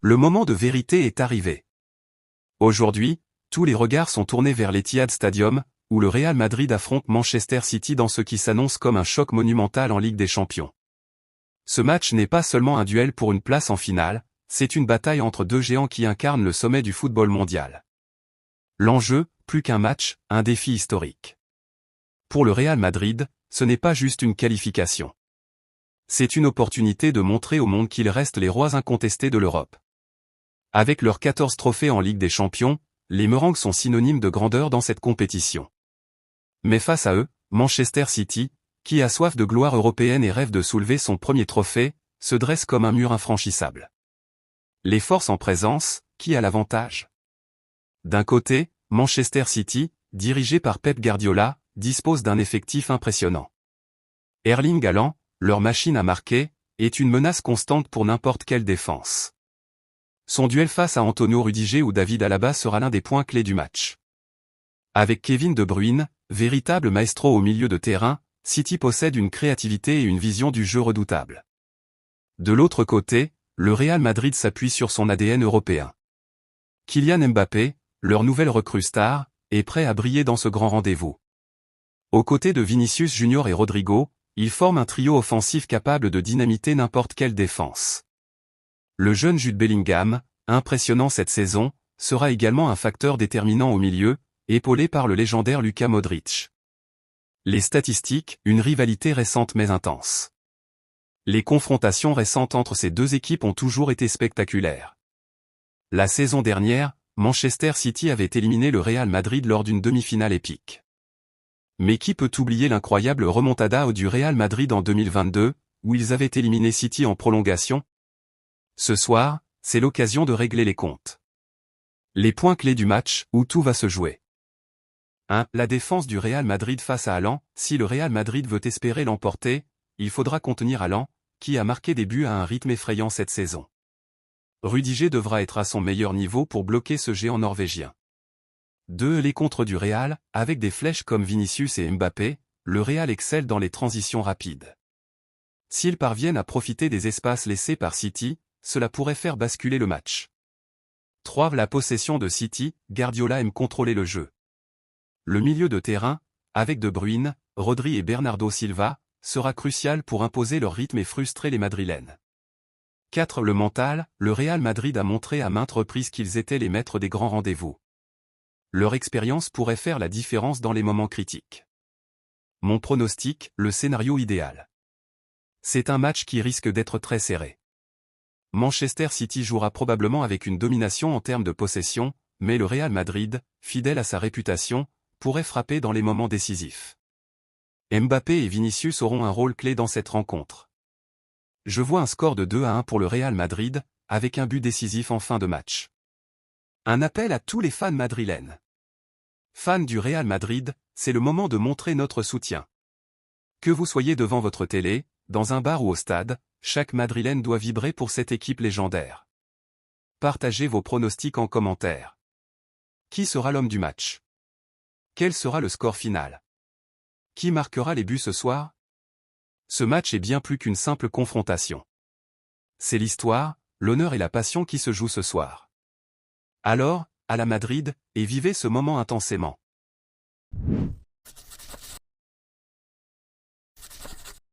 Le moment de vérité est arrivé. Aujourd'hui, tous les regards sont tournés vers l'Etihad Stadium, où le Real Madrid affronte Manchester City dans ce qui s'annonce comme un choc monumental en Ligue des Champions. Ce match n'est pas seulement un duel pour une place en finale, c'est une bataille entre deux géants qui incarnent le sommet du football mondial. L'enjeu, plus qu'un match, un défi historique. Pour le Real Madrid, ce n'est pas juste une qualification. C'est une opportunité de montrer au monde qu'ils restent les rois incontestés de l'Europe. Avec leurs 14 trophées en Ligue des Champions, les Merengues sont synonymes de grandeur dans cette compétition. Mais face à eux, Manchester City, qui a soif de gloire européenne et rêve de soulever son premier trophée, se dresse comme un mur infranchissable. Les forces en présence, qui a l'avantage? D'un côté, Manchester City, dirigé par Pep Guardiola, dispose d'un effectif impressionnant. Erling Haaland, leur machine à marquer, est une menace constante pour n'importe quelle défense. Son duel face à Antonio Rudiger ou David Alaba sera l'un des points clés du match. Avec Kevin De Bruyne, véritable maestro au milieu de terrain, City possède une créativité et une vision du jeu redoutable. De l'autre côté, le Real Madrid s'appuie sur son ADN européen. Kylian Mbappé, leur nouvelle recrue star, est prêt à briller dans ce grand rendez-vous. Aux côtés de Vinicius Junior et Rodrigo, ils forment un trio offensif capable de dynamiter n'importe quelle défense. Le jeune Jude Bellingham, impressionnant cette saison, sera également un facteur déterminant au milieu, épaulé par le légendaire Luka Modric. Les statistiques, une rivalité récente mais intense. Les confrontations récentes entre ces deux équipes ont toujours été spectaculaires. La saison dernière, Manchester City avait éliminé le Real Madrid lors d'une demi-finale épique. Mais qui peut oublier l'incroyable remontada du Real Madrid en 2022, où ils avaient éliminé City en prolongation? Ce soir, c'est l'occasion de régler les comptes. Les points clés du match, où tout va se jouer. 1. La défense du Real Madrid face à Haaland. Si le Real Madrid veut espérer l'emporter, il faudra contenir Haaland, qui a marqué des buts à un rythme effrayant cette saison. Rudiger devra être à son meilleur niveau pour bloquer ce géant norvégien. 2. Les contres du Real, avec des flèches comme Vinicius et Mbappé, le Real excelle dans les transitions rapides. S'ils parviennent à profiter des espaces laissés par City, cela pourrait faire basculer le match. 3. La possession de City, Guardiola aime contrôler le jeu. Le milieu de terrain, avec De Bruyne, Rodri et Bernardo Silva, sera crucial pour imposer leur rythme et frustrer les Madrilènes. 4. Le mental, le Real Madrid a montré à maintes reprises qu'ils étaient les maîtres des grands rendez-vous. Leur expérience pourrait faire la différence dans les moments critiques. Mon pronostic, le scénario idéal. C'est un match qui risque d'être très serré. Manchester City jouera probablement avec une domination en termes de possession, mais le Real Madrid, fidèle à sa réputation, pourrait frapper dans les moments décisifs. Mbappé et Vinicius auront un rôle clé dans cette rencontre. Je vois un score de 2-1 pour le Real Madrid, avec un but décisif en fin de match. Un appel à tous les fans madrilènes. Fans du Real Madrid, c'est le moment de montrer notre soutien. Que vous soyez devant votre télé, dans un bar ou au stade, chaque Madrilène doit vibrer pour cette équipe légendaire. Partagez vos pronostics en commentaire. Qui sera l'homme du match? Quel sera le score final? Qui marquera les buts ce soir? Ce match est bien plus qu'une simple confrontation. C'est l'histoire, l'honneur et la passion qui se jouent ce soir. Alors, à la Madrid, et vivez ce moment intensément.